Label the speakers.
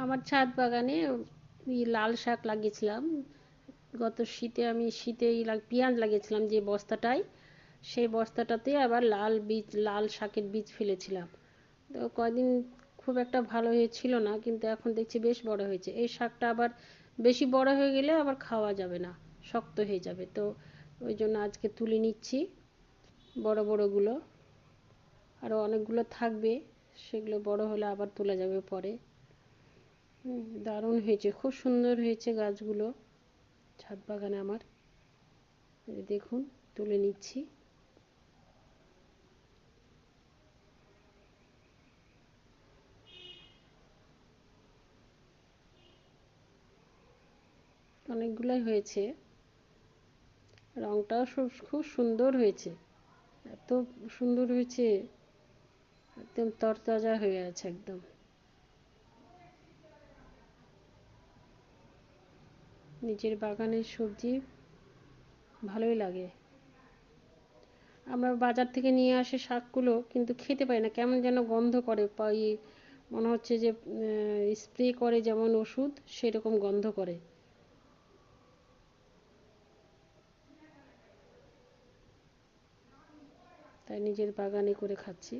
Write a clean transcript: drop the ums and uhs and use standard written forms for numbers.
Speaker 1: আমার ছাদ বাগানে লাল শাক লাগিয়েছিলাম। গত শীতে আমি পেঁয়াজ লাগিয়েছিলাম যে বস্তাটায়, সেই বস্তাটাতে আবার লাল শাকের বীজ ফেলেছিলাম। তো কয়দিন খুব একটা ভালো হয়েছিল না, কিন্তু এখন দেখছি বেশ বড় হয়েছে। এই শাকটা আবার বেশি বড় হয়ে গেলে আবার খাওয়া যাবে না, শক্ত হয়ে যাবে। তো ওই জন্য আজকে তুলে নিচ্ছি বড় বড়গুলো, আরও অনেকগুলো থাকবে, সেগুলো বড় হলে আবার তোলা যাবে পরে। দারুণ হয়েছে, খুব সুন্দর হয়েছে গাছগুলো ছাদ বাগানে আমার। দেখুন, তুলে নিচ্ছি। অনেকগুলাই হয়েছে, রংটাও খুব সুন্দর হয়েছে, এত সুন্দর হয়েছে, একদম তরতাজা হয়ে আছে একদম। নিজের বাগানের সবজি ভালোই লাগে। আমরা বাজার থেকে নিয়ে আসে শাকগুলো, কিন্তু খেতে পারি না, কেমন যেন গন্ধ করে পাই, মনে হচ্ছে যে স্প্রে করে যেমন ওষুধ, সেরকম গন্ধ করে। তাই নিজের বাগানে করে খাচ্ছি।